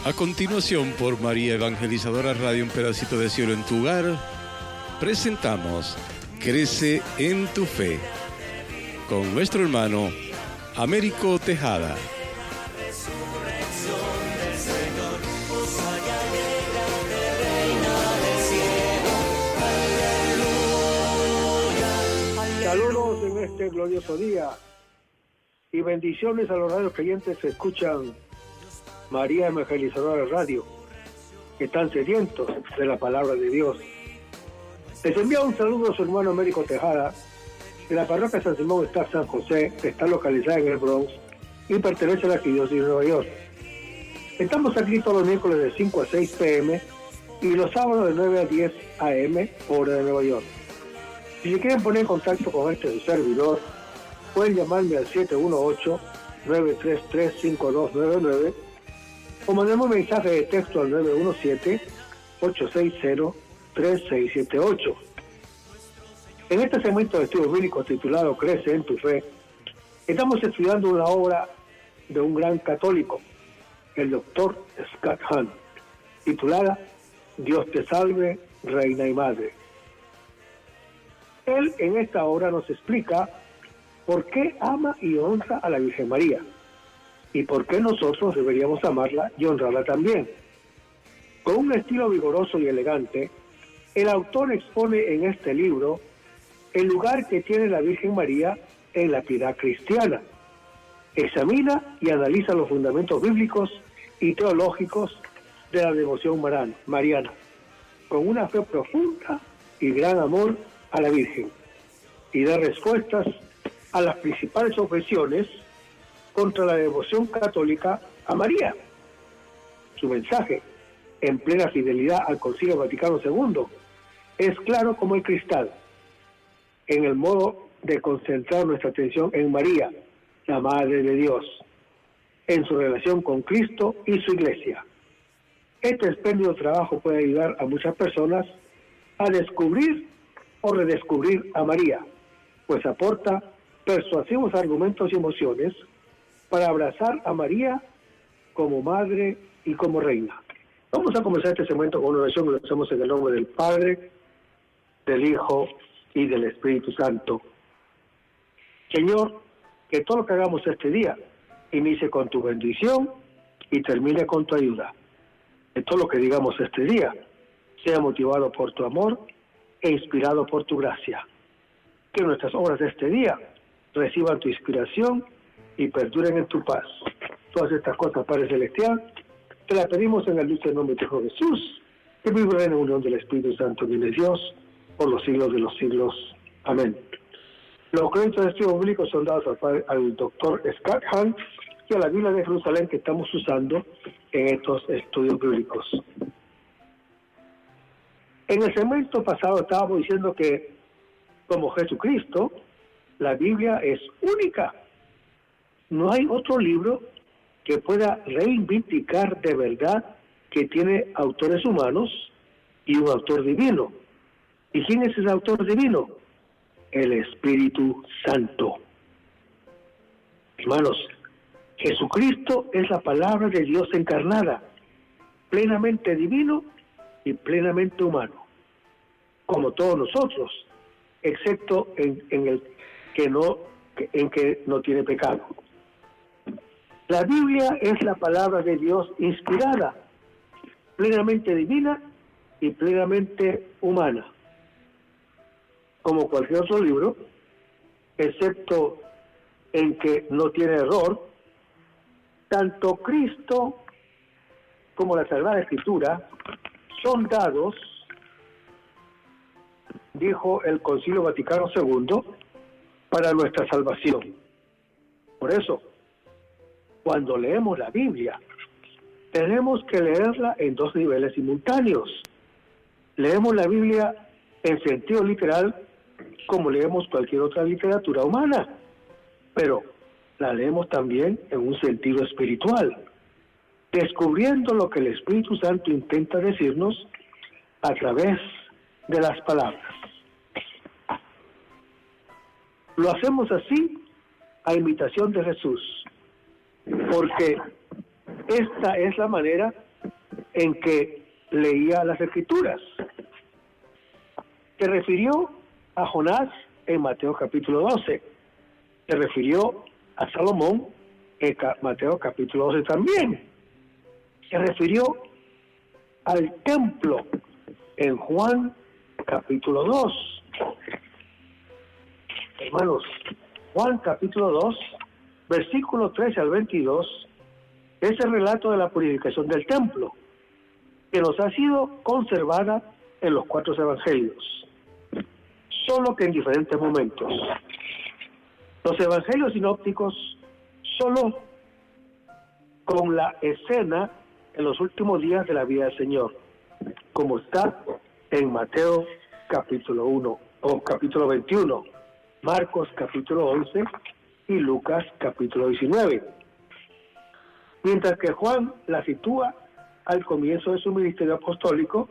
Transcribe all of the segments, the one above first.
A continuación, por María Evangelizadora Radio, un pedacito de cielo en tu hogar, presentamos Crece en tu fe, con nuestro hermano Américo Tejada. Saludos en este glorioso día y bendiciones a los radios creyentes que escuchan María Evangelizadora Radio, que están sedientos de la palabra de Dios. Les envía un saludo a su hermano Américo Tejada, de la parroquia San Simón está San José, que está localizada en el Bronx y pertenece a la Arquidiócesis de Nueva York. Estamos aquí todos los miércoles de 5 a 6 p.m. y los sábados de 9 a 10 a.m. hora de Nueva York. Si se quieren poner en contacto con este servidor, pueden llamarme al 718-933-5299 o mandarme un mensaje de texto al 917-860-3678. En este segmento de estudio bíblico titulado Crece en tu fe, estamos estudiando una obra de un gran católico, el doctor Scott Hahn, titulada Dios te salve, Reina y Madre. Él en esta obra nos explica por qué ama y honra a la Virgen María y por qué nosotros deberíamos amarla y honrarla también. Con un estilo vigoroso y elegante, el autor expone en este libro el lugar que tiene la Virgen María en la piedad cristiana. Examina y analiza los fundamentos bíblicos y teológicos de la devoción mariana, con una fe profunda y gran amor a la Virgen, y da respuestas a las principales objeciones contra la devoción católica a María. Su mensaje, en plena fidelidad al Concilio Vaticano II, es claro como el cristal, en el modo de concentrar nuestra atención en María, la Madre de Dios, en su relación con Cristo y su Iglesia. Este espléndido trabajo puede ayudar a muchas personas a descubrir o redescubrir a María, pues aporta persuasivos argumentos y emociones para abrazar a María como Madre y como Reina. Vamos a comenzar este segmento con una oración que lo hacemos en el nombre del Padre, del Hijo y del Espíritu Santo. Señor, que todo lo que hagamos este día inicie con tu bendición y termine con tu ayuda. Que todo lo que digamos este día sea motivado por tu amor e inspirado por tu gracia. Que nuestras obras de este día reciban tu inspiración y perduren en tu paz. Todas estas cosas, Padre Celestial, te las pedimos en el dulce nombre de Jesús, que vive en la unión del Espíritu Santo y de Dios, por los siglos de los siglos. Amén. Los créditos de estudio bíblico son dados al doctor Scott Hahn y a la Biblia de Jerusalén que estamos usando en estos estudios bíblicos. En el segmento pasado estábamos diciendo que, como Jesucristo, la Biblia es única. No hay otro libro que pueda reivindicar de verdad que tiene autores humanos y un autor divino. ¿Y quién es ese autor divino? El Espíritu Santo. Hermanos, Jesucristo es la palabra de Dios encarnada, plenamente divino y plenamente humano, como todos nosotros, excepto en que no tiene pecado. La Biblia es la palabra de Dios inspirada, plenamente divina y plenamente humana, como cualquier otro libro, excepto en que no tiene error. Tanto Cristo como la Sagrada Escritura son dados, dijo el Concilio Vaticano II, para nuestra salvación. Por eso, cuando leemos la Biblia, tenemos que leerla en dos niveles simultáneos. Leemos la Biblia en sentido literal, como leemos cualquier otra literatura humana, pero la leemos también en un sentido espiritual, descubriendo lo que el Espíritu Santo intenta decirnos a través de las palabras. Lo hacemos así a imitación de Jesús, porque esta es la manera en que leía las Escrituras. Se refirió a Jonás en Mateo capítulo 12. Se refirió a Salomón en Mateo capítulo 12 también. Se refirió al templo en Juan capítulo 2. Hermanos, Juan capítulo 2, versículo 13 al 22, es el relato de la purificación del templo, que nos ha sido conservada en los 4 evangelios, solo que en diferentes momentos. Los evangelios sinópticos solo con la escena en los últimos días de la vida del Señor, como está en Mateo capítulo 1 o capítulo 21, Marcos capítulo 11 y Lucas capítulo 19. Mientras que Juan la sitúa al comienzo de su ministerio apostólico,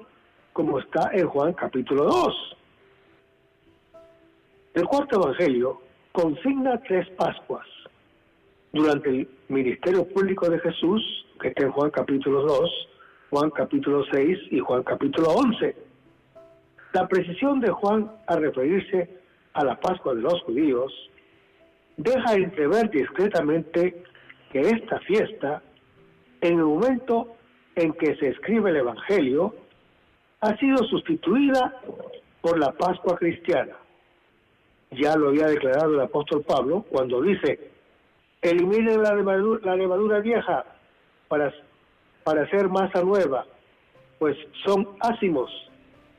como está en Juan capítulo 2. El 4 evangelio consigna 3 Pascuas durante el ministerio público de Jesús, que está en Juan capítulo 2, Juan capítulo 6 y Juan capítulo 11. La precisión de Juan al referirse a la Pascua de los judíos deja entrever discretamente que esta fiesta, en el momento en que se escribe el Evangelio, ha sido sustituida por la Pascua cristiana. Ya lo había declarado el apóstol Pablo cuando dice: eliminen la levadura vieja para hacer masa nueva, pues son ácimos,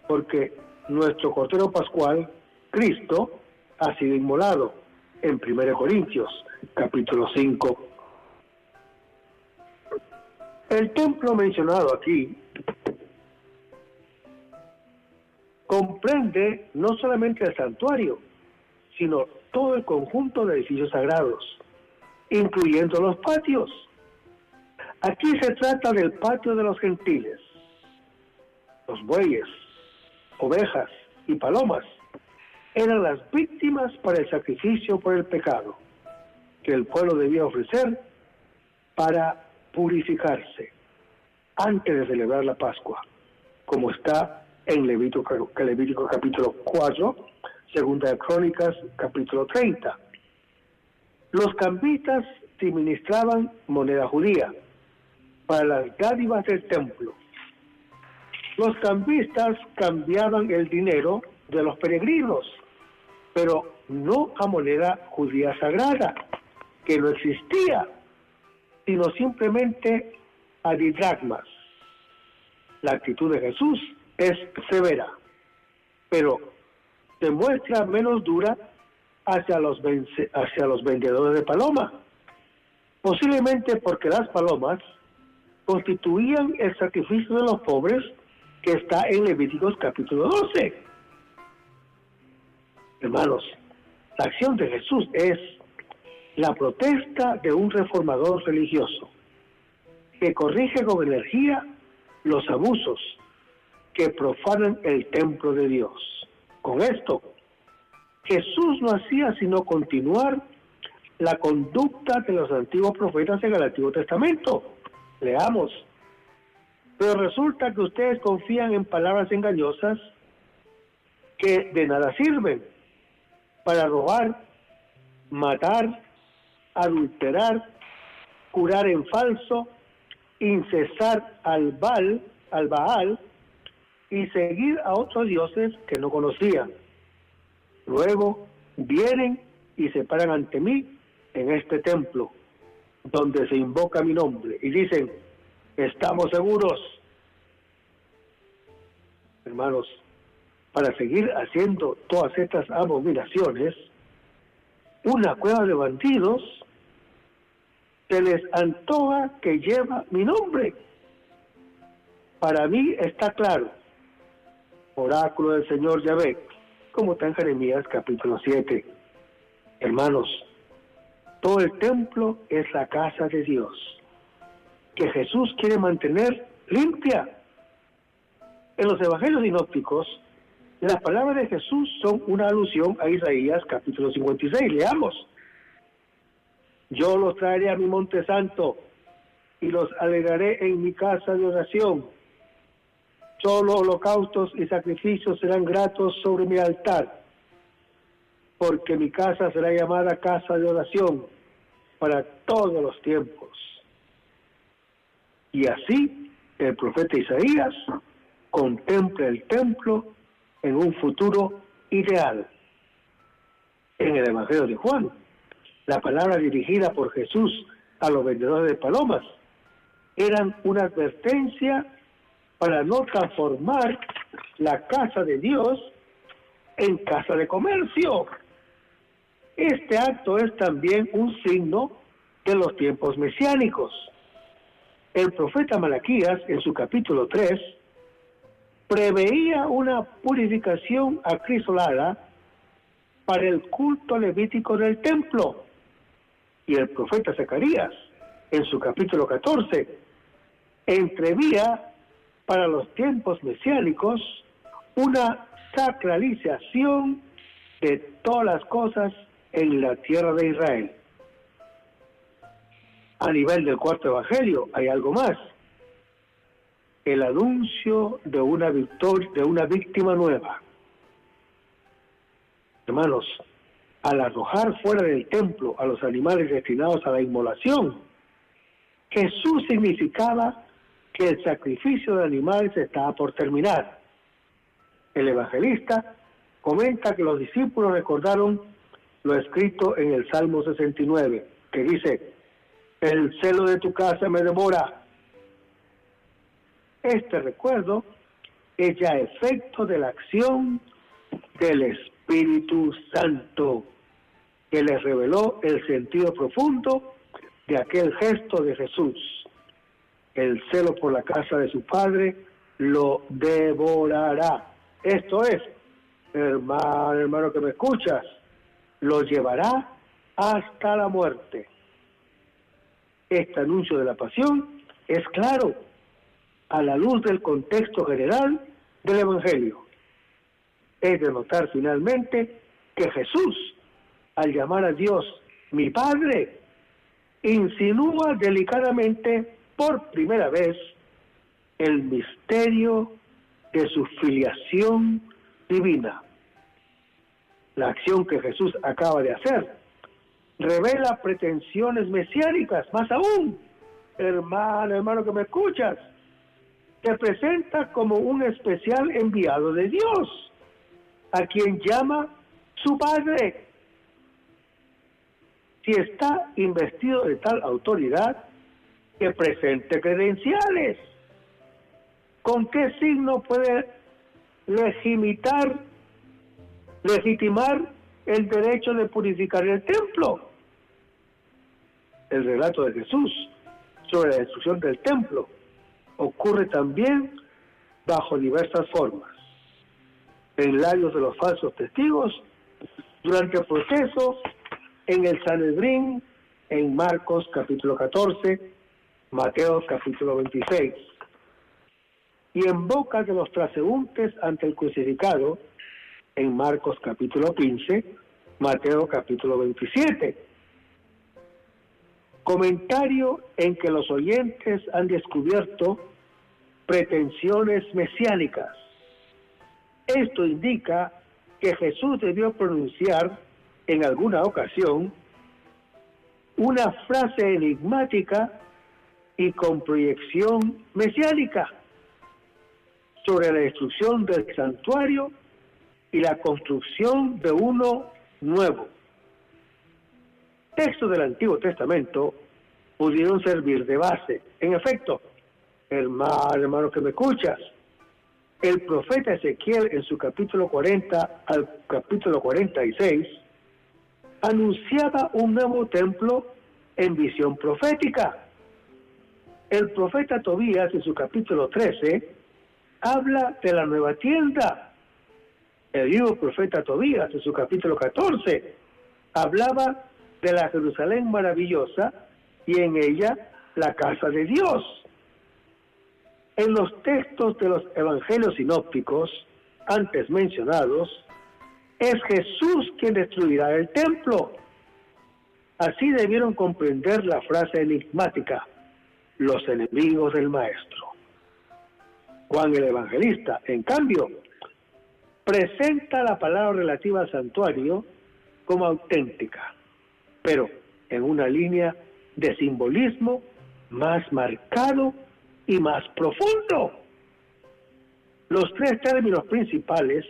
porque nuestro Cordero Pascual, Cristo, ha sido inmolado, en 1 Corintios, capítulo 5. El templo mencionado aquí comprende no solamente el santuario, sino todo el conjunto de edificios sagrados, incluyendo los patios. Aquí se trata del patio de los gentiles. Los bueyes, ovejas y palomas eran las víctimas para el sacrificio por el pecado que el pueblo debía ofrecer para purificarse antes de celebrar la Pascua, como está en Levítico capítulo 4, Segunda de Crónicas capítulo 30. Los cambistas suministraban moneda judía para las dádivas del templo. Los cambistas cambiaban el dinero de los peregrinos, pero no a moneda judía sagrada, que no existía, sino simplemente a didracmas. La actitud de Jesús es severa, pero se muestra menos dura hacia los vendedores de paloma, posiblemente porque las palomas constituían el sacrificio de los pobres que está en Levíticos capítulo 12. Hermanos, la acción de Jesús es la protesta de un reformador religioso que corrige con energía los abusos que profanan el templo de Dios. Con esto, Jesús no hacía sino continuar la conducta de los antiguos profetas en el Antiguo Testamento. Leamos. Pero resulta que ustedes confían en palabras engañosas que de nada sirven, para robar, matar, adulterar, curar en falso, incesar al Baal y seguir a otros dioses que no conocían. Luego vienen y se paran ante mí en este templo, donde se invoca mi nombre, y dicen: estamos seguros. Hermanos, para seguir haciendo todas estas abominaciones, una cueva de bandidos se les antoja que lleva mi nombre. Para mí está claro, oráculo del Señor Yahvé, como está en Jeremías capítulo 7. Hermanos, todo el templo es la casa de Dios, que Jesús quiere mantener limpia. En los evangelios sinópticos, las palabras de Jesús son una alusión a Isaías capítulo 56. Leamos. Yo los traeré a mi monte santo y los alegraré en mi casa de oración. Solo holocaustos y sacrificios serán gratos sobre mi altar, porque mi casa será llamada casa de oración para todos los tiempos. Y así el profeta Isaías contempla el templo en un futuro ideal. En el Evangelio de Juan, la palabra dirigida por Jesús a los vendedores de palomas eran una advertencia para no transformar la casa de Dios en casa de comercio. Este acto es también un signo de los tiempos mesiánicos. El profeta Malaquías, en su capítulo 3, preveía una purificación acrisolada para el culto levítico del templo. Y el profeta Zacarías, en su capítulo 14, entrevía para los tiempos mesiánicos una sacralización de todas las cosas en la tierra de Israel. A nivel del cuarto evangelio hay algo más: el anuncio de una víctima nueva. Hermanos, al arrojar fuera del templo a los animales destinados a la inmolación, Jesús significaba que el sacrificio de animales estaba por terminar. El evangelista comenta que los discípulos recordaron lo escrito en el Salmo 69, que dice: el celo de tu casa me devora. Este recuerdo es ya efecto de la acción del Espíritu Santo, que les reveló el sentido profundo de aquel gesto de Jesús. El celo por la casa de su Padre lo devorará. Esto es, hermano que me escuchas, lo llevará hasta la muerte. Este anuncio de la pasión es claro a la luz del contexto general del Evangelio. Es de notar finalmente que Jesús, al llamar a Dios mi Padre, insinúa delicadamente por primera vez el misterio de su filiación divina. La acción que Jesús acaba de hacer revela pretensiones mesiánicas. Más aún, hermano que me escuchas, se presenta como un especial enviado de Dios, a quien llama su Padre. Si está investido de tal autoridad, que presente credenciales. ¿Con qué signo puede legitimar el derecho de purificar el templo? El relato de Jesús sobre la destrucción del templo ocurre también bajo diversas formas. En labios de los falsos testigos, durante el proceso, en el Sanedrín, en Marcos capítulo 14, Mateo capítulo 26, y en boca de los transeúntes ante el crucificado, en Marcos capítulo 15, Mateo capítulo 27. Comentario en que los oyentes han descubierto pretensiones mesiánicas. Esto indica que Jesús debió pronunciar en alguna ocasión una frase enigmática y con proyección mesiánica sobre la destrucción del santuario y la construcción de uno nuevo. Textos del Antiguo Testamento pudieron servir de base. En efecto, hermano que me escuchas, el profeta Ezequiel en su capítulo 40 al capítulo 46 anunciaba un nuevo templo en visión profética. El profeta Tobías en su capítulo 13 habla de la nueva tienda. El mismo profeta Tobías en su capítulo 14 hablaba de la Jerusalén maravillosa y en ella la casa de Dios. En los textos de los evangelios sinópticos antes mencionados, es Jesús quien destruirá el templo. Así debieron comprender la frase enigmática: los enemigos del Maestro. Juan el Evangelista, en cambio, presenta la palabra relativa al santuario como auténtica, pero en una línea de simbolismo más marcado y más profundo. Los tres términos principales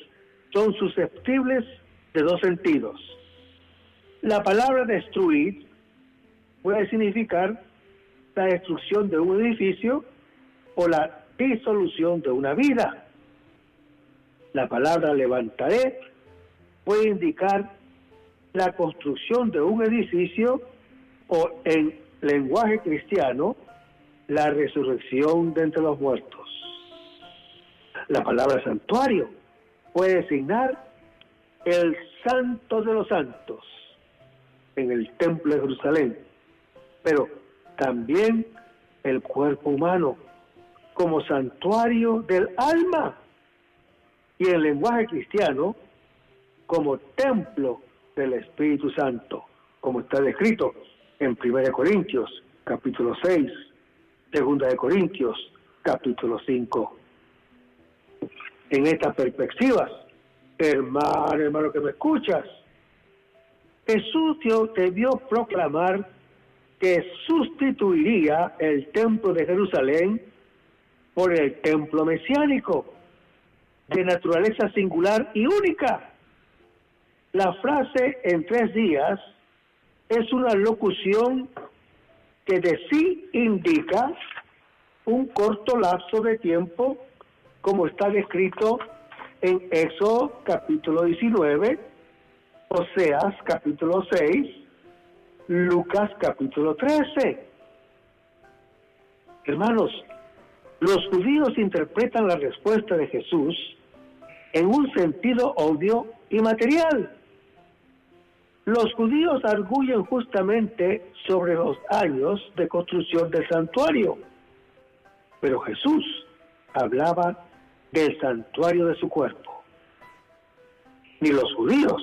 son susceptibles de dos sentidos. La palabra destruir puede significar la destrucción de un edificio o la disolución de una vida. La palabra levantaré puede indicar la construcción de un edificio o, en lenguaje cristiano, la resurrección de entre los muertos. La palabra santuario puede designar el santo de los santos en el templo de Jerusalén, pero también el cuerpo humano como santuario del alma, y en lenguaje cristiano como templo del Espíritu Santo, como está descrito en 1 Corintios capítulo 6, 2 Corintios capítulo 5. En estas perspectivas, hermano que me escuchas, Jesús debió proclamar que sustituiría el templo de Jerusalén por el templo mesiánico, de naturaleza singular y única. La frase en 3 días es una locución que de sí indica un corto lapso de tiempo, como está descrito en Éxodo capítulo 19, Oseas capítulo 6, Lucas capítulo 13. Hermanos, los judíos interpretan la respuesta de Jesús en un sentido obvio y material. Los judíos arguyen justamente sobre los años de construcción del santuario, pero Jesús hablaba del santuario de su cuerpo. Ni los judíos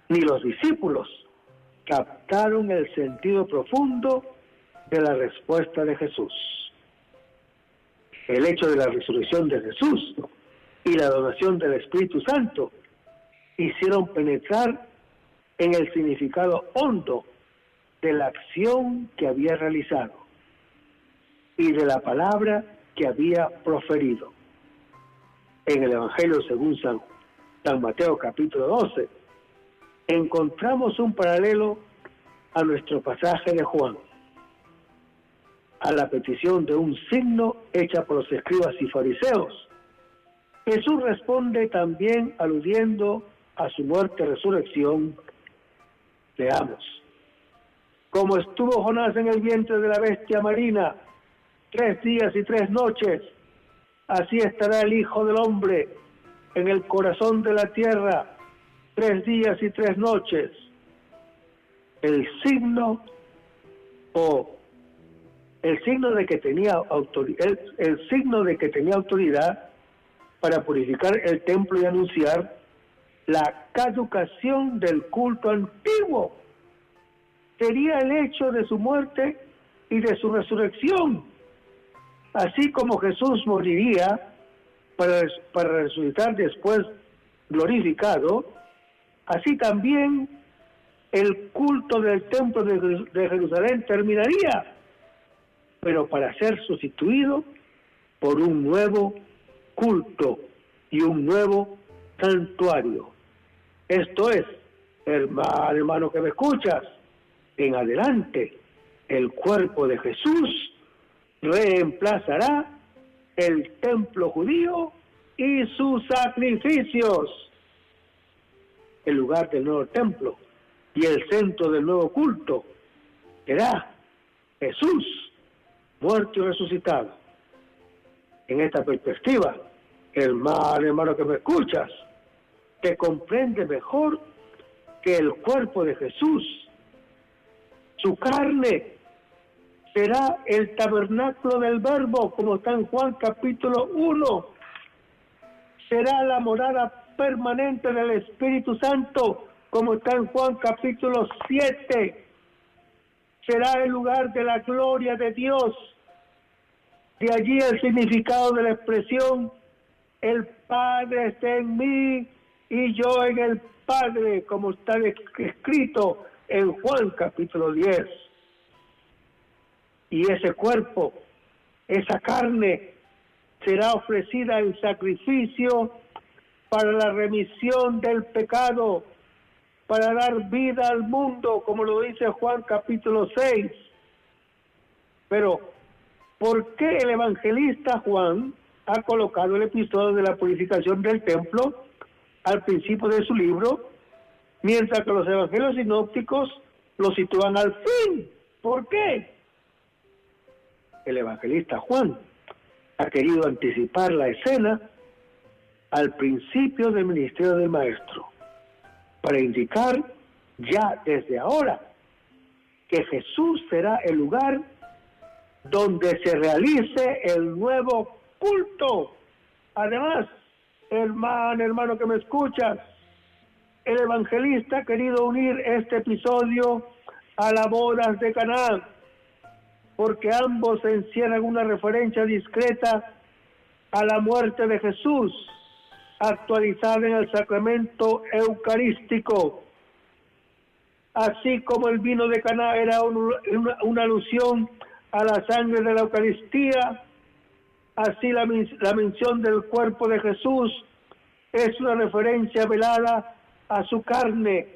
ni los discípulos captaron el sentido profundo de la respuesta de Jesús. El hecho de la resurrección de Jesús y la donación del Espíritu Santo hicieron penetrar en el significado hondo de la acción que había realizado y de la palabra que había proferido. En el Evangelio según San Mateo capítulo 12, encontramos un paralelo a nuestro pasaje de Juan. A la petición de un signo hecha por los escribas y fariseos, Jesús responde también aludiendo a su muerte y resurrección. Leamos. Como estuvo Jonás en el vientre de la bestia marina 3 días y 3 noches, así estará el Hijo del Hombre en el corazón de la tierra 3 días y 3 noches. El signo de que tenía autoridad, el signo de que tenía autoridad para purificar el templo y anunciar la caducación del culto antiguo. Sería el hecho de su muerte y de su resurrección. Así como Jesús moriría para resucitar después glorificado, así también el culto del templo de Jerusalén terminaría, pero para ser sustituido por un nuevo culto y un nuevo santuario. Esto es, hermano que me escuchas, en adelante el cuerpo de Jesús reemplazará el templo judío y sus sacrificios. El lugar del nuevo templo y el centro del nuevo culto será Jesús, muerto y resucitado. En esta perspectiva, hermano que me escuchas, te comprende mejor que el cuerpo de Jesús, su carne, será el tabernáculo del Verbo, como está en Juan capítulo 1. Será la morada permanente del Espíritu Santo, como está en Juan capítulo 7. Será el lugar de la gloria de Dios, De allí el significado de la expresión, el Padre está en mí y yo en el Padre, como está escrito en Juan capítulo 10. Y ese cuerpo, esa carne, será ofrecida en sacrificio para la remisión del pecado, para dar vida al mundo, como lo dice Juan capítulo 6. Pero, ¿por qué el evangelista Juan ha colocado el episodio de la purificación del templo al principio de su libro, mientras que los evangelios sinópticos lo sitúan al fin? ¿Por qué? El evangelista Juan ha querido anticipar la escena al principio del ministerio del Maestro, para indicar ya desde ahora que Jesús será el lugar donde se realice el nuevo culto. Además, hermano que me escuchas, el evangelista ha querido unir este episodio a las bodas de Caná, porque ambos encierran una referencia discreta a la muerte de Jesús, actualizada en el sacramento eucarístico. Así como el vino de Caná era una alusión a la sangre de la Eucaristía, así la mención del cuerpo de Jesús es una referencia velada a su carne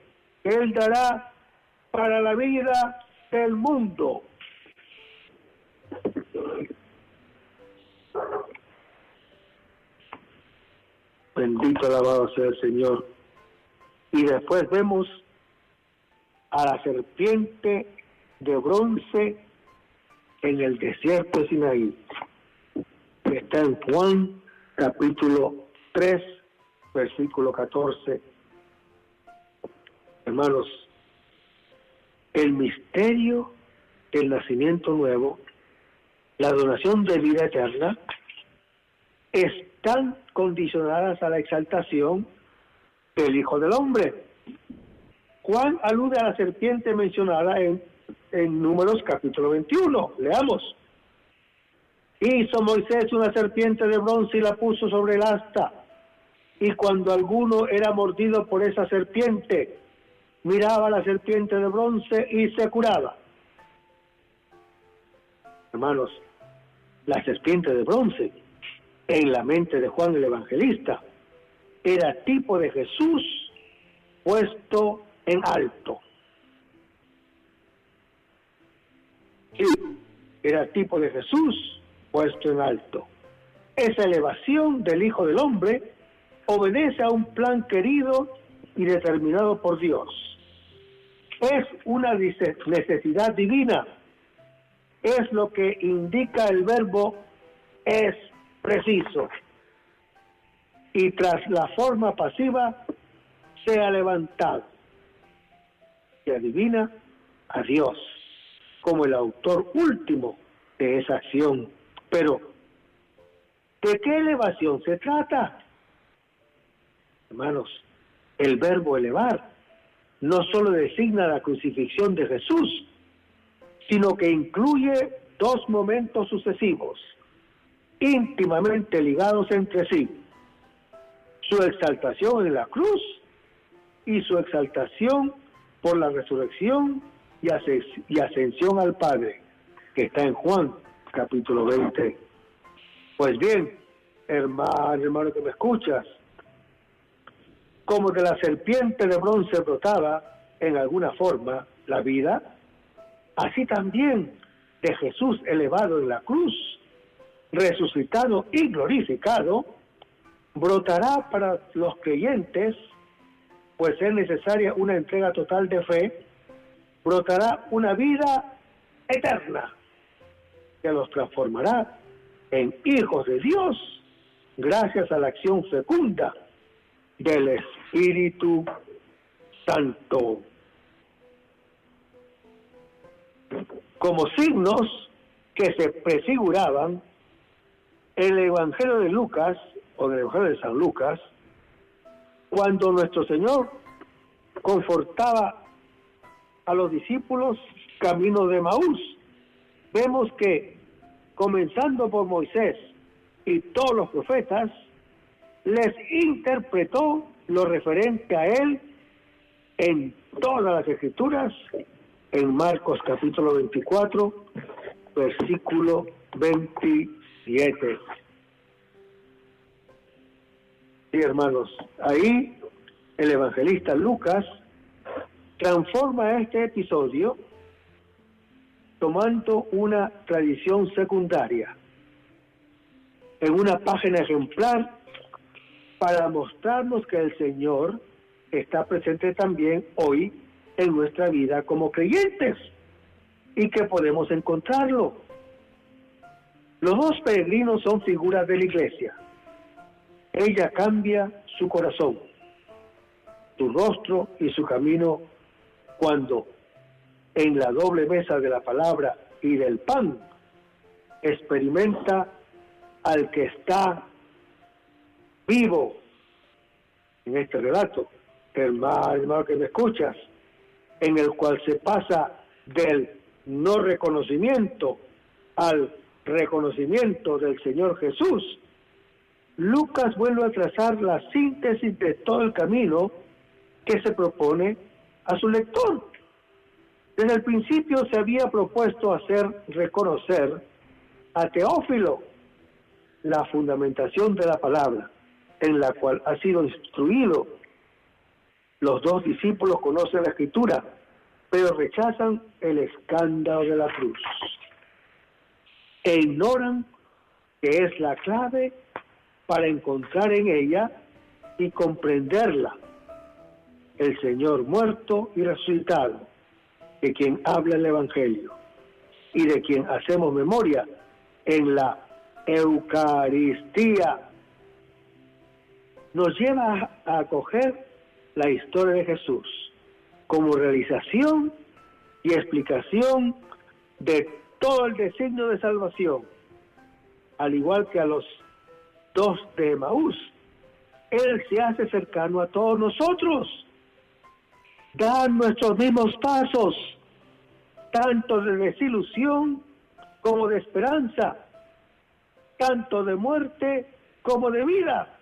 que Él dará para la vida del mundo. Bendito, alabado sea el Señor. Y después vemos a la serpiente de bronce en el desierto de Sinaí, que está en Juan capítulo 3, versículo 14. Hermanos, el misterio del nacimiento nuevo, la donación de vida eterna, están condicionadas a la exaltación del Hijo del Hombre. Juan alude a la serpiente mencionada en Números capítulo 21. Leamos. Hizo Moisés una serpiente de bronce y la puso sobre el asta. Y cuando alguno era mordido por esa serpiente, miraba a la serpiente de bronce y se curaba. Hermanos, la serpiente de bronce, en la mente de Juan el Evangelista, era tipo de Jesús puesto en alto. Sí, era tipo de Jesús puesto en alto. Esa elevación del Hijo del Hombre obedece a un plan querido y determinado por Dios. Es una necesidad divina. Es lo que indica el verbo es preciso. Y tras la forma pasiva se ha levantado. Se adivina a Dios como el autor último de esa acción. Pero, ¿de qué elevación se trata? Hermanos, el verbo elevar no solo designa la crucifixión de Jesús, sino que incluye dos momentos sucesivos, íntimamente ligados entre sí: su exaltación en la cruz y su exaltación por la resurrección y ascensión al Padre, que está en Juan capítulo 20. Pues bien, hermano que me escuchas, como de la serpiente de bronce brotaba en alguna forma la vida, así también de Jesús elevado en la cruz, resucitado y glorificado, brotará para los creyentes, pues es necesaria una entrega total de fe, brotará una vida eterna que los transformará en hijos de Dios gracias a la acción fecunda del Espíritu Santo. Como signos que se prefiguraban en el Evangelio de Lucas, o en el Evangelio de San Lucas, cuando nuestro Señor confortaba a los discípulos camino de Maús, vemos que comenzando por Moisés y todos los profetas, les interpretó lo referente a él en todas las escrituras, en Marcos capítulo 24, versículo 27. Sí, hermanos, ahí el evangelista Lucas transforma este episodio tomando una tradición secundaria en una página ejemplar para mostrarnos que el Señor está presente también hoy en nuestra vida como creyentes y que podemos encontrarlo. Los dos peregrinos son figuras de la iglesia. Ella cambia su corazón, su rostro y su camino cuando en la doble mesa de la palabra y del pan experimenta al que está vivo en este relato, hermano que me escuchas, en el cual se pasa del no reconocimiento al reconocimiento del Señor Jesús. Lucas vuelve a trazar la síntesis de todo el camino que se propone a su lector. Desde el principio se había propuesto hacer reconocer a Teófilo la fundamentación de la palabra, en la cual ha sido instruido. Los dos discípulos conocen la Escritura, pero rechazan el escándalo de la cruz e ignoran que es la clave para encontrar en ella y comprenderla el Señor muerto y resucitado, de quien habla el Evangelio y de quien hacemos memoria en la Eucaristía. Nos lleva a acoger la historia de Jesús como realización y explicación de todo el designio de salvación, al igual que a los dos de Emaús. Él se hace cercano a todos nosotros, da nuestros mismos pasos, tanto de desilusión como de esperanza, tanto de muerte como de vida.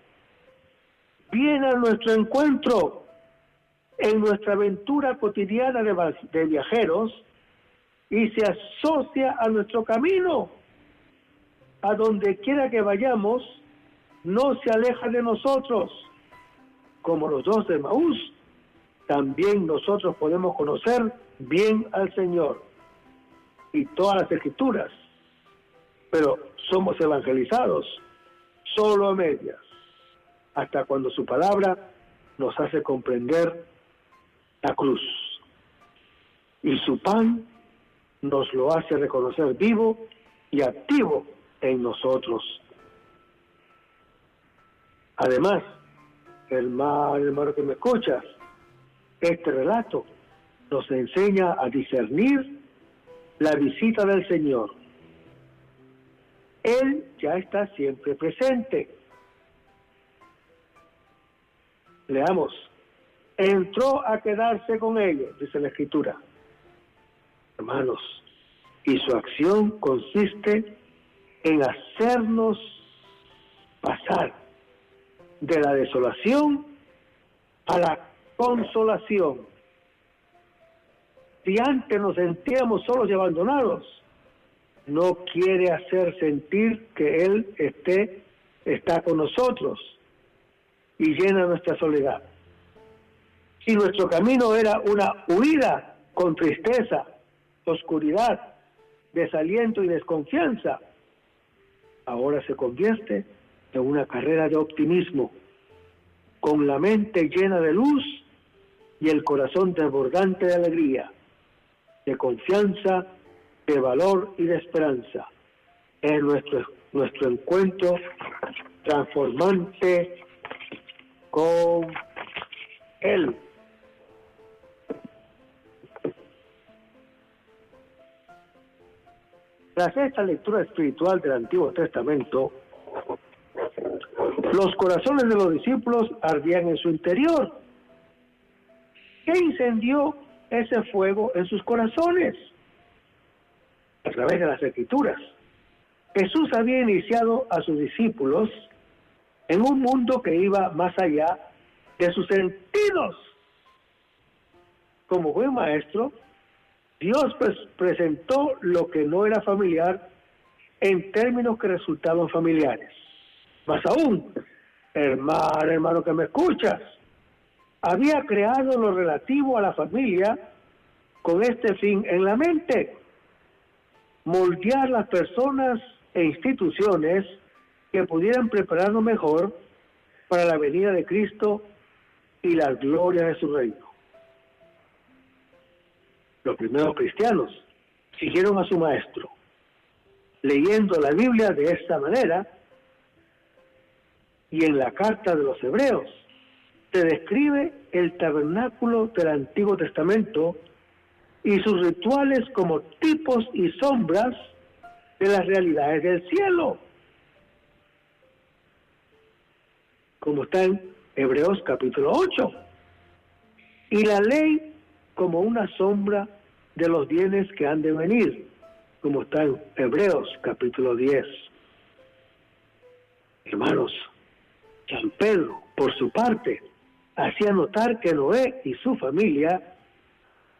Viene a nuestro encuentro en nuestra aventura cotidiana de viajeros y se asocia a nuestro camino. A donde quiera que vayamos, no se aleja de nosotros. Como los dos de Emaús, también nosotros podemos conocer bien al Señor y todas las Escrituras, pero somos evangelizados solo a medias, hasta cuando su palabra nos hace comprender la cruz y su pan nos lo hace reconocer vivo y activo en nosotros. Además, hermano que me escuchas, este relato nos enseña a discernir la visita del Señor. Él ya está siempre presente. Leamos. Entró a quedarse con ellos, dice la Escritura. Hermanos, y su acción consiste en hacernos pasar de la desolación a la consolación. Si antes nos sentíamos solos y abandonados, no quiere hacer sentir que Él está con nosotros y llena nuestra soledad. Si nuestro camino era una huida con tristeza, oscuridad, desaliento y desconfianza, ahora se convierte en una carrera de optimismo, con la mente llena de luz y el corazón desbordante de alegría, de confianza, de valor y de esperanza. Es nuestro encuentro transformante con Él. Tras esta lectura espiritual del Antiguo Testamento, los corazones de los discípulos ardían en su interior. ¿Qué incendió ese fuego en sus corazones? A través de las Escrituras. Jesús había iniciado a sus discípulos en un mundo que iba más allá de sus sentidos. Como buen maestro, Dios presentó lo que no era familiar en términos que resultaban familiares. Más aún, hermano que me escuchas, había creado lo relativo a la familia con este fin en la mente: moldear las personas e instituciones que pudieran prepararnos mejor para la venida de Cristo y la gloria de su reino. Los primeros cristianos siguieron a su maestro, leyendo la Biblia de esta manera, y en la carta de los Hebreos se describe el tabernáculo del Antiguo Testamento y sus rituales como tipos y sombras de las realidades del cielo, como está en Hebreos capítulo 8, y la ley como una sombra de los bienes que han de venir, como está en Hebreos capítulo 10. Hermanos, San Pedro, por su parte, hacía notar que Noé y su familia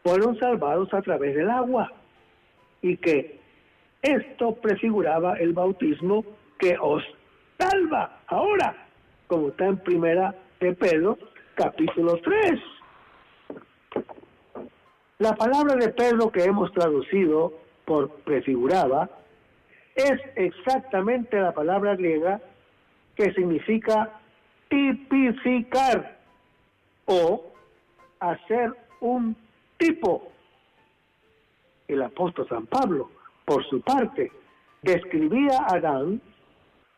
fueron salvados a través del agua, y que esto prefiguraba el bautismo que os salva ahora, como está en Primera de Pedro, capítulo 3. La palabra de Pedro que hemos traducido por prefiguraba es exactamente la palabra griega que significa tipificar o hacer un tipo. El apóstol San Pablo, por su parte, describía a Adán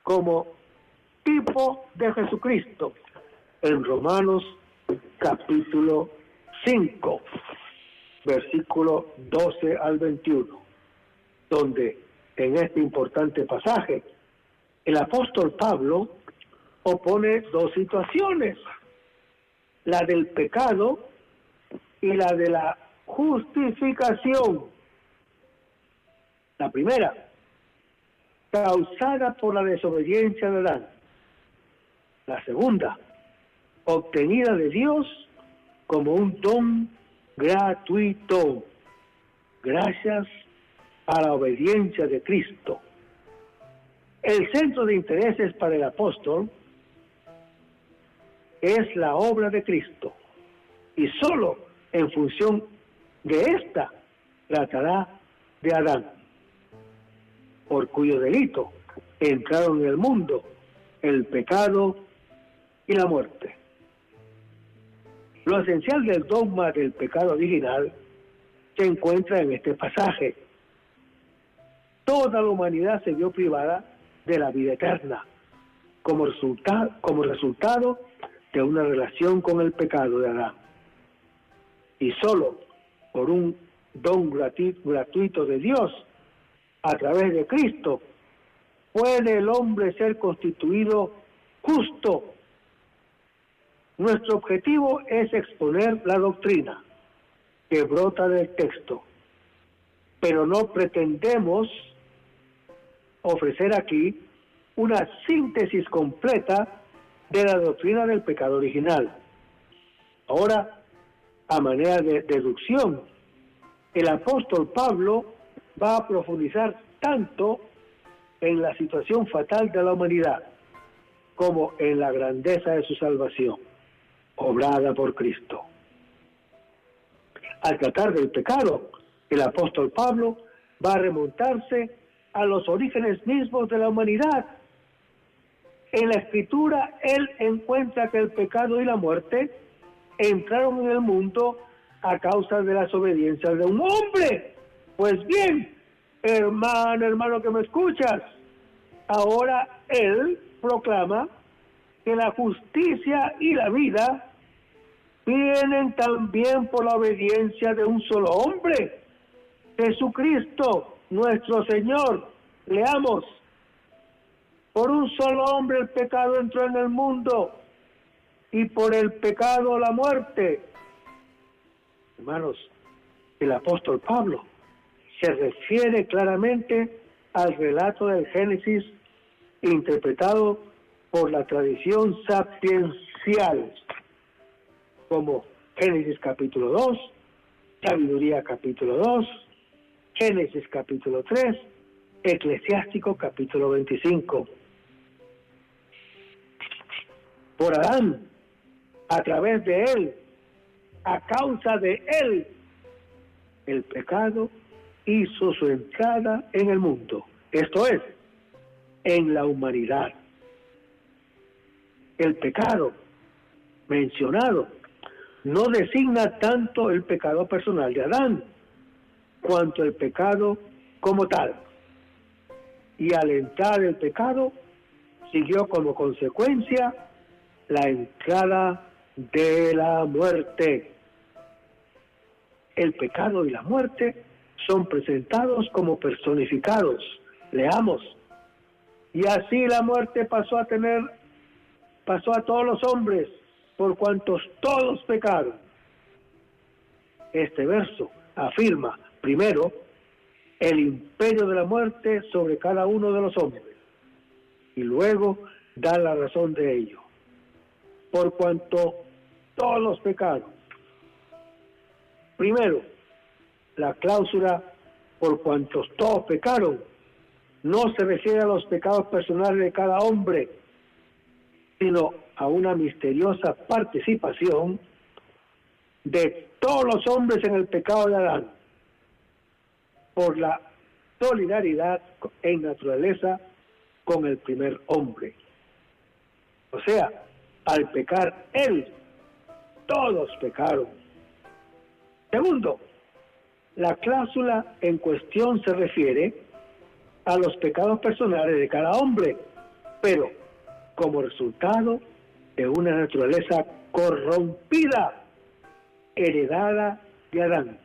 como tipo de Jesucristo en Romanos capítulo 5, versículo 12 al 21, donde en este importante pasaje el apóstol Pablo opone dos situaciones: la del pecado y la de la justificación. La primera, causada por la desobediencia de Adán. La segunda, obtenida de Dios como un don gratuito, gracias a la obediencia de Cristo. El centro de intereses para el apóstol es la obra de Cristo, y solo en función de esta tratará de Adán, por cuyo delito entraron en el mundo el pecado y la muerte. Lo esencial del dogma del pecado original se encuentra en este pasaje. Toda la humanidad se vio privada de la vida eterna como resultado de una relación con el pecado de Adán. Y solo por un don gratuito de Dios, a través de Cristo, puede el hombre ser constituido justo. Nuestro objetivo es exponer la doctrina que brota del texto, pero no pretendemos ofrecer aquí una síntesis completa de la doctrina del pecado original. Ahora, a manera de deducción, el apóstol Pablo va a profundizar tanto en la situación fatal de la humanidad como en la grandeza de su salvación, obrada por Cristo. Al tratar del pecado, el apóstol Pablo va a remontarse a los orígenes mismos de la humanidad. En la Escritura, él encuentra que el pecado y la muerte entraron en el mundo a causa de la desobediencia de un hombre. Pues bien, hermano que me escuchas, ahora él proclama que la justicia y la vida vienen también por la obediencia de un solo hombre, Jesucristo, nuestro Señor. Leamos: por un solo hombre el pecado entró en el mundo, y por el pecado la muerte. Hermanos, el apóstol Pablo se refiere claramente al relato del Génesis interpretado por la tradición sapiencial, como Génesis capítulo 2, Sabiduría capítulo 2, Génesis capítulo 3, Eclesiástico capítulo 25. Por Adán, a través de él, a causa de él, el pecado hizo su entrada en el mundo, esto es, en la humanidad. El pecado mencionado no designa tanto el pecado personal de Adán, cuanto el pecado como tal. Y al entrar el pecado, siguió como consecuencia la entrada de la muerte. El pecado y la muerte son presentados como personificados. Leamos. Y así la muerte pasó a todos los hombres, por cuantos todos pecaron. Este verso afirma, primero, el imperio de la muerte sobre cada uno de los hombres, y luego da la razón de ello. Por cuanto todos pecaron. Primero, la cláusula por cuantos todos pecaron no se refiere a los pecados personales de cada hombre, sino a una misteriosa participación de todos los hombres en el pecado de Adán, por la solidaridad en naturaleza con el primer hombre. O sea, al pecar él, todos pecaron. Segundo, la cláusula en cuestión se refiere a los pecados personales de cada hombre, pero como resultado de una naturaleza corrompida, heredada de Adán.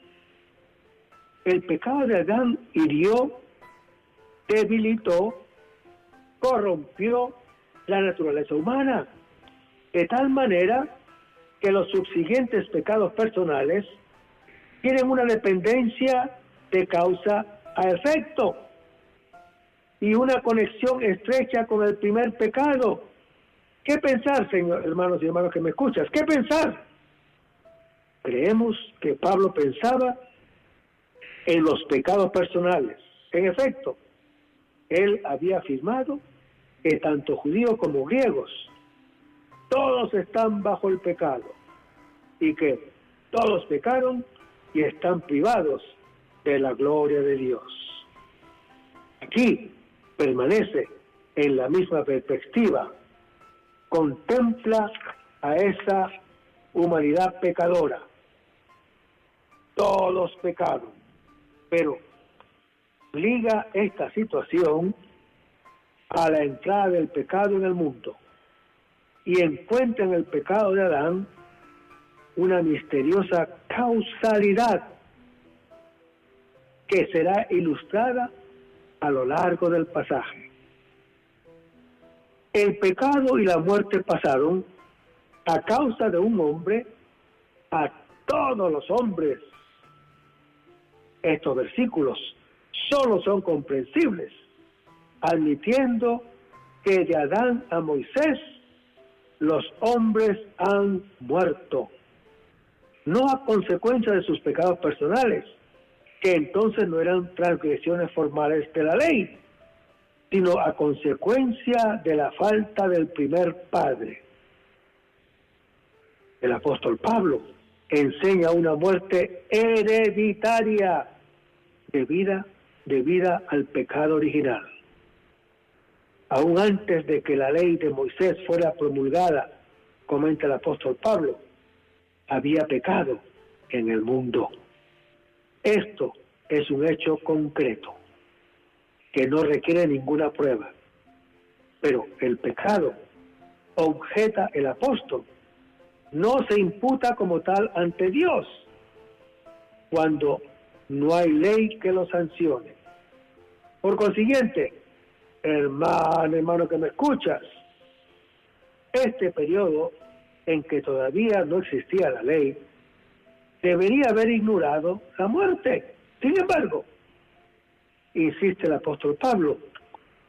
El pecado de Adán hirió, debilitó, corrompió la naturaleza humana, de tal manera que los subsiguientes pecados personales tienen una dependencia de causa a efecto y una conexión estrecha con el primer pecado. ¿Qué pensar, señor, hermanos y hermanas que me escuchas? ¿Qué pensar? Creemos que Pablo pensaba en los pecados personales. En efecto, él había afirmado que tanto judíos como griegos, todos están bajo el pecado y que todos pecaron y están privados de la gloria de Dios. Aquí permanece en la misma perspectiva, contempla a esa humanidad pecadora. Todos pecaron, pero liga esta situación a la entrada del pecado en el mundo y encuentra en el pecado de Adán una misteriosa causalidad que será ilustrada a lo largo del pasaje. El pecado y la muerte pasaron a causa de un hombre a todos los hombres. Estos versículos solo son comprensibles admitiendo que de Adán a Moisés los hombres han muerto, no a consecuencia de sus pecados personales, que entonces no eran transgresiones formales de la ley, sino a consecuencia de la falta del primer padre. El apóstol Pablo enseña una muerte hereditaria debida al pecado original. Aún antes de que la ley de Moisés fuera promulgada, comenta el apóstol Pablo, había pecado en el mundo. Esto es un hecho concreto que no requiere ninguna prueba. Pero el pecado, objeta el apóstol, no se imputa como tal ante Dios cuando no hay ley que lo sancione. Por consiguiente, hermano que me escuchas, este periodo en que todavía no existía la ley debería haber ignorado la muerte. Sin embargo, insiste el apóstol Pablo,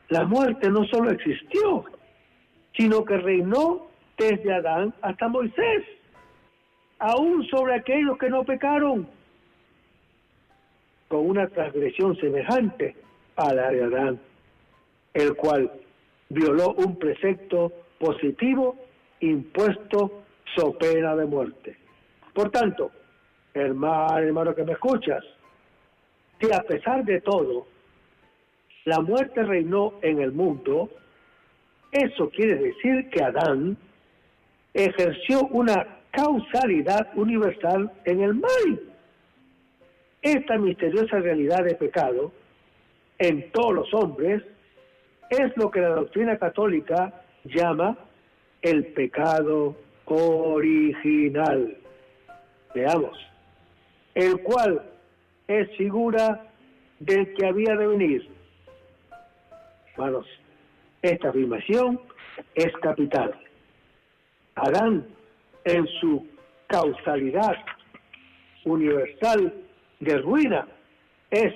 la muerte no solo existió, sino que reinó desde Adán hasta Moisés, aún sobre aquellos que no pecaron, con una transgresión semejante a la de Adán, el cual violó un precepto positivo impuesto so pena de muerte. Por tanto, hermano que me escuchas, si a pesar de todo la muerte reinó en el mundo, eso quiere decir que Adán ejerció una causalidad universal en el mal. Esta misteriosa realidad de pecado en todos los hombres es lo que la doctrina católica llama el pecado original. Veamos, el cual es figura del que había de venir. Hermanos, esta afirmación es capital. Adán, en su causalidad universal de ruina, es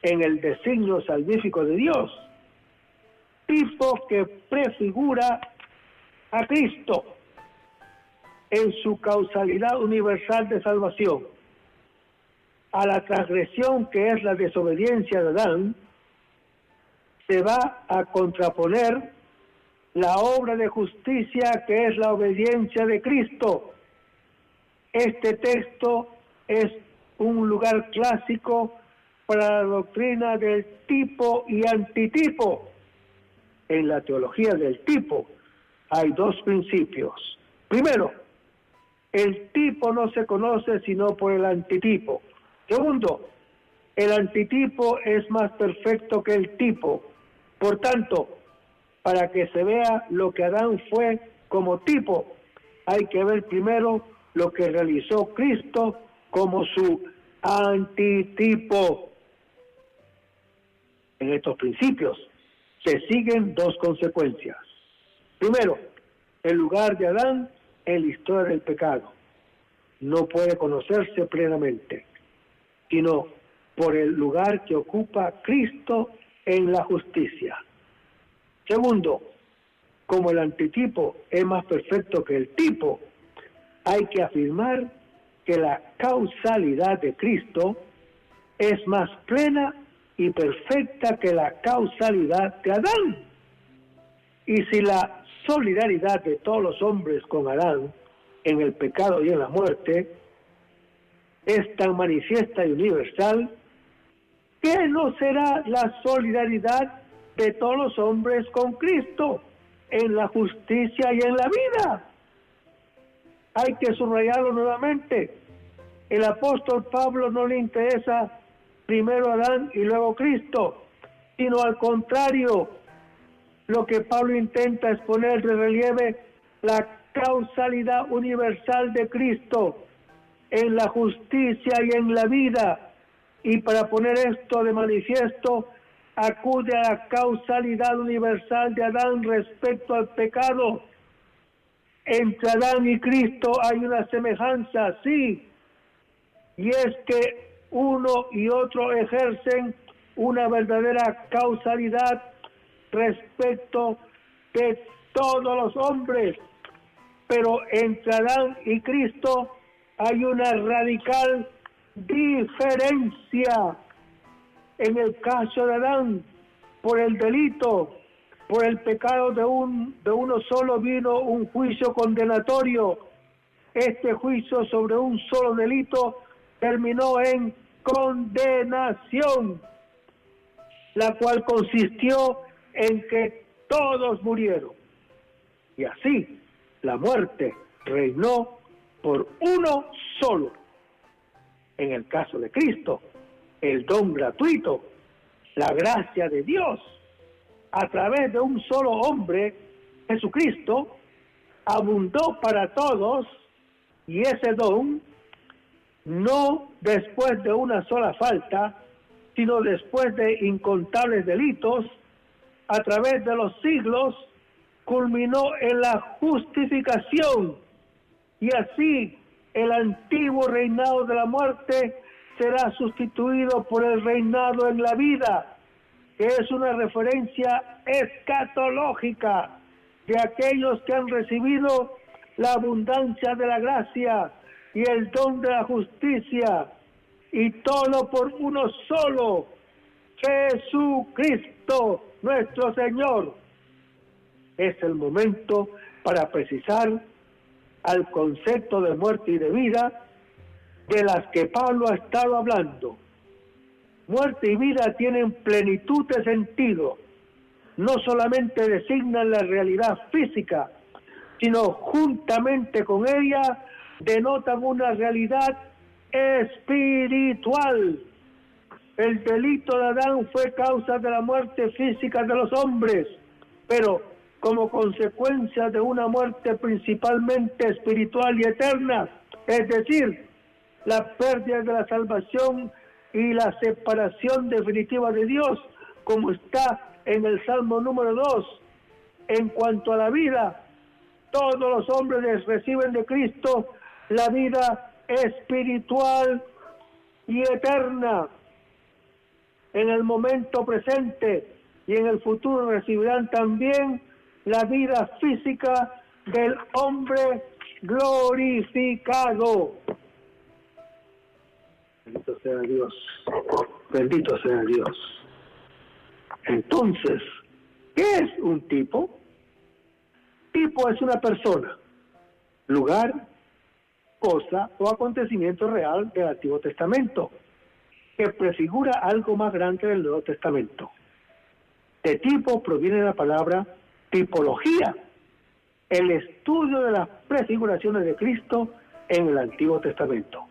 en el designio salvífico de Dios, tipo que prefigura a Cristo en su causalidad universal de salvación. A la transgresión que es la desobediencia de Adán, se va a contraponer la obra de justicia que es la obediencia de Cristo. Este texto es un lugar clásico para la doctrina del tipo y antitipo. En la teología del tipo hay dos principios. Primero, el tipo no se conoce sino por el antitipo. Segundo, el antitipo es más perfecto que el tipo. Por tanto, para que se vea lo que Adán fue como tipo, hay que ver primero lo que realizó Cristo como su antitipo. En estos principios se siguen dos consecuencias. Primero, el lugar de Adán en la historia del pecado no puede conocerse plenamente, sino por el lugar que ocupa Cristo en la justicia. Segundo, como el antitipo es más perfecto que el tipo, hay que afirmar que la causalidad de Cristo es más plena y perfecta que la causalidad de Adán. Y si la solidaridad de todos los hombres con Adán en el pecado y en la muerte es tan manifiesta y universal, ¿qué no será la solidaridad de todos los hombres con Cristo en la justicia y en la vida? Hay que subrayarlo nuevamente. El apóstol Pablo no le interesa primero Adán y luego Cristo, sino al contrario, lo que Pablo intenta es poner de relieve la causalidad universal de Cristo en la justicia y en la vida. Y para poner esto de manifiesto, acude a la causalidad universal de Adán respecto al pecado. Entre Adán y Cristo hay una semejanza, sí, y es que uno y otro ejercen una verdadera causalidad respecto de todos los hombres, pero entre Adán y Cristo hay una radical diferencia. En el caso de Adán, por el delito, por el pecado de uno solo vino un juicio condenatorio. Este juicio sobre un solo delito terminó en condenación, la cual consistió en que todos murieron. Y así la muerte reinó por uno solo. En el caso de Cristo, el don gratuito, la gracia de Dios, a través de un solo hombre, Jesucristo, abundó para todos, y ese don, no después de una sola falta, sino después de incontables delitos, a través de los siglos, culminó en la justificación, y así el antiguo reinado de la muerte será sustituido por el reinado en la vida, que es una referencia escatológica de aquellos que han recibido la abundancia de la gracia y el don de la justicia, y todo por uno solo, Jesucristo nuestro Señor. Es el momento para precisar al concepto de muerte y de vida de las que Pablo ha estado hablando. Muerte y vida tienen plenitud de sentido. No solamente designan la realidad física, sino juntamente con ella denotan una realidad espiritual. El delito de Adán fue causa de la muerte física de los hombres, pero como consecuencia de una muerte principalmente espiritual y eterna, es decir, la pérdida de la salvación y la separación definitiva de Dios, como está en el Salmo número 2. En cuanto a la vida, todos los hombres reciben de Cristo la vida espiritual y eterna. En el momento presente y en el futuro recibirán también la vida física del hombre glorificado. Bendito sea Dios. Bendito sea Dios. Entonces, ¿qué es un tipo? Tipo es una persona, lugar, cosa o acontecimiento real del Antiguo Testamento, que prefigura algo más grande del Nuevo Testamento. De tipo proviene la palabra tipología, el estudio de las prefiguraciones de Cristo en el Antiguo Testamento.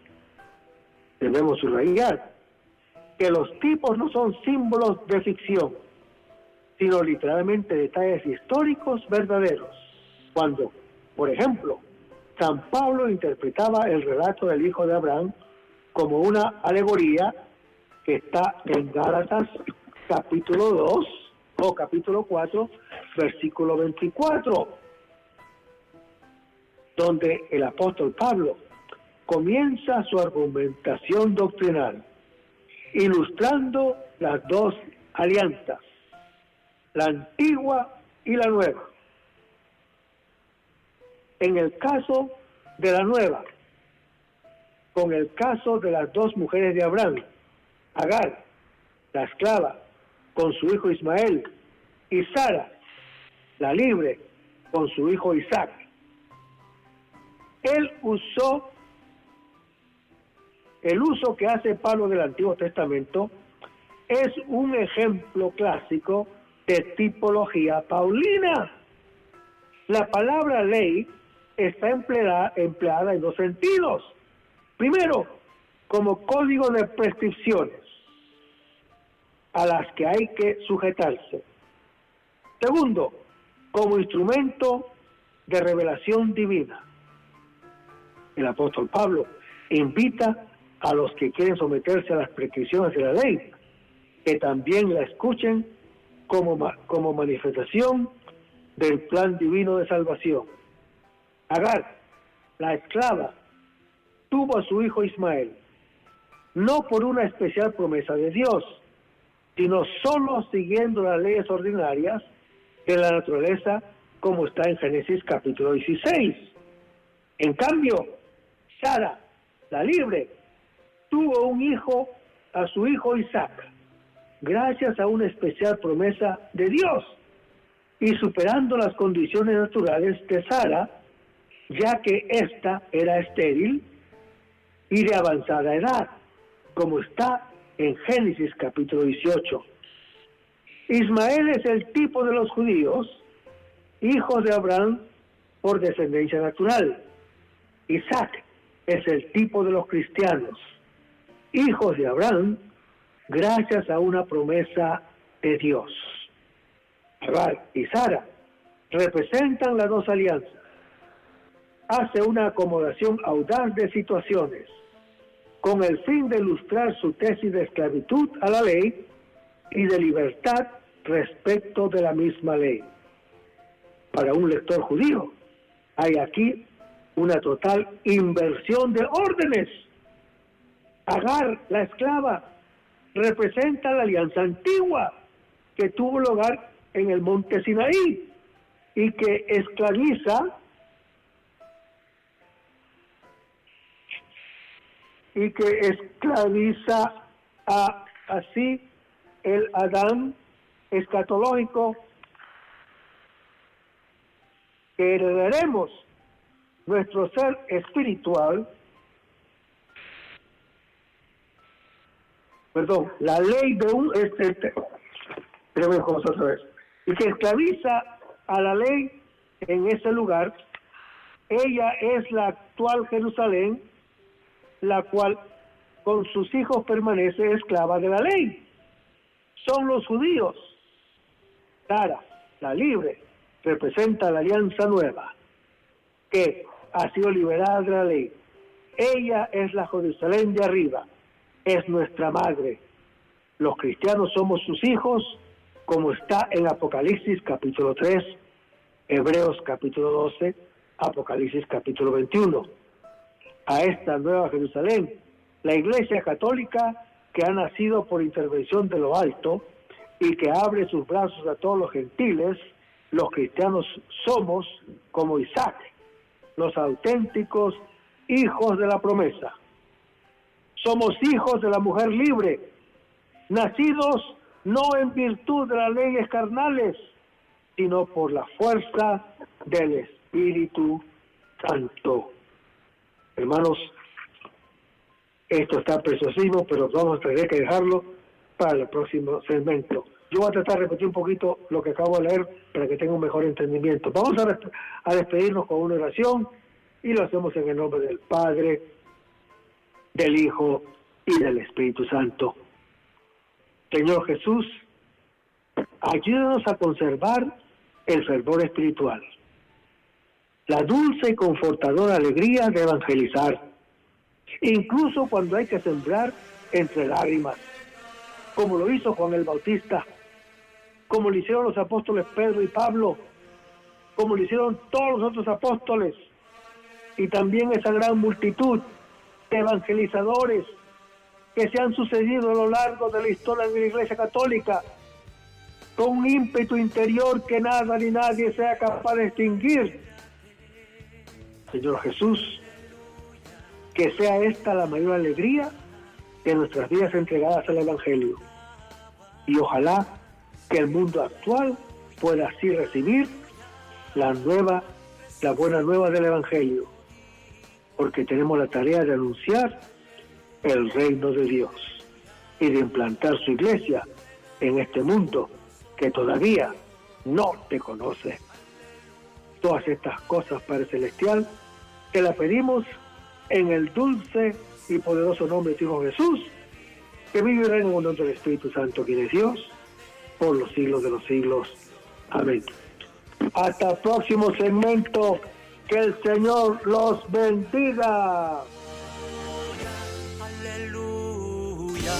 Debemos subrayar que los tipos no son símbolos de ficción, sino literalmente detalles históricos verdaderos. Cuando, por ejemplo, San Pablo interpretaba el relato del hijo de Abraham como una alegoría que está en Gálatas capítulo 2 o capítulo 4, versículo 24, donde el apóstol Pablo comienza su argumentación doctrinal, ilustrando las dos alianzas, la antigua y la nueva. En el caso de la nueva, con el caso de las dos mujeres de Abraham, Agar, la esclava, con su hijo Ismael, y Sara, la libre, con su hijo Isaac. El uso que hace Pablo del Antiguo Testamento es un ejemplo clásico de tipología paulina. La palabra ley está empleada en dos sentidos. Primero, como código de prescripciones a las que hay que sujetarse. Segundo, como instrumento de revelación divina. El apóstol Pablo invita a los que quieren someterse a las prescripciones de la ley, que también la escuchen como manifestación del plan divino de salvación. Agar, la esclava, tuvo a su hijo Ismael, no por una especial promesa de Dios, sino solo siguiendo las leyes ordinarias de la naturaleza, como está en Génesis capítulo 16. En cambio, Sara, la libre, tuvo un hijo, a su hijo Isaac, gracias a una especial promesa de Dios, y superando las condiciones naturales de Sara, ya que ésta era estéril y de avanzada edad, como está en Génesis capítulo 18. Ismael es el tipo de los judíos, hijos de Abraham por descendencia natural. Isaac es el tipo de los cristianos, hijos de Abraham, gracias a una promesa de Dios. Agar y Sara representan las dos alianzas. Hace una acomodación audaz de situaciones, con el fin de ilustrar su tesis de esclavitud a la ley y de libertad respecto de la misma ley. Para un lector judío, hay aquí una total inversión de órdenes. Agar, la esclava, representa la alianza antigua que tuvo lugar en el monte Sinaí y que esclaviza así el Adán escatológico que heredaremos nuestro ser espiritual, la ley de y que esclaviza a la ley en ese lugar. Ella es la actual Jerusalén, la cual con sus hijos permanece esclava de la ley. Son los judíos. Sara, la libre, representa la alianza nueva, que ha sido liberada de la ley. Ella es la Jerusalén de arriba, es nuestra madre. Los cristianos somos sus hijos, como está en Apocalipsis capítulo 3, Hebreos capítulo 12, Apocalipsis capítulo 21. A esta nueva Jerusalén, la Iglesia Católica, que ha nacido por intervención de lo alto y que abre sus brazos a todos los gentiles, los cristianos somos, como Isaac, los auténticos hijos de la promesa. Somos hijos de la mujer libre, nacidos no en virtud de las leyes carnales, sino por la fuerza del Espíritu Santo. Hermanos, esto está preciosísimo, pero vamos a tener que dejarlo para el próximo segmento. Yo voy a tratar de repetir un poquito lo que acabo de leer para que tenga un mejor entendimiento. Vamos a despedirnos con una oración y lo hacemos en el nombre del Padre, del Hijo y del Espíritu Santo. Señor Jesús, ayúdanos a conservar el fervor espiritual, la dulce y confortadora alegría de evangelizar, incluso cuando hay que sembrar entre lágrimas, como lo hizo Juan el Bautista, como lo hicieron los apóstoles Pedro y Pablo, como lo hicieron todos los otros apóstoles, y también esa gran multitud de evangelizadores que se han sucedido a lo largo de la historia de la Iglesia Católica, con un ímpetu interior que nada ni nadie sea capaz de extinguir. Señor Jesús, que sea esta la mayor alegría de nuestras vidas entregadas al Evangelio. Y ojalá que el mundo actual pueda así recibir la buena nueva del Evangelio, porque tenemos la tarea de anunciar el reino de Dios y de implantar su iglesia en este mundo que todavía no te conoce. Todas estas cosas, Padre Celestial, te las pedimos en el dulce y poderoso nombre de tu Hijo Jesús, que vive y reina en el nombre del Espíritu Santo, quien es Dios, por los siglos de los siglos. Amén. Hasta el próximo segmento. Que el Señor los bendiga. Aleluya.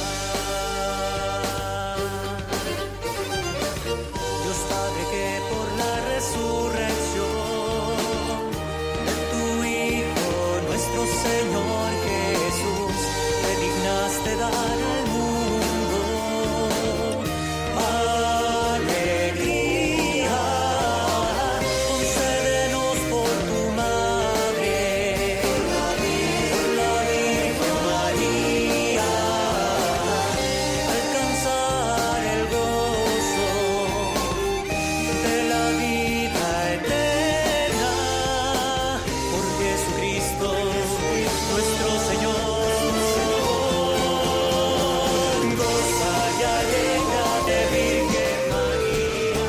Dios Padre, que por la resurrección de tu Hijo, nuestro Señor Jesús, te dignaste dar al mundo alegría. Concédenos por tu Madre, por la Virgen María, alcanzar el gozo de la vida eterna, por Jesucristo nuestro Señor. Goza y alégrate, Virgen María.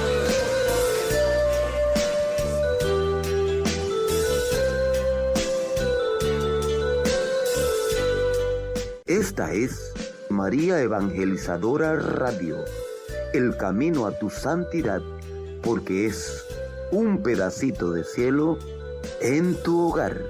Esta es María Evangelizadora Radio, el camino a tu santidad, porque es un pedacito de cielo en tu hogar.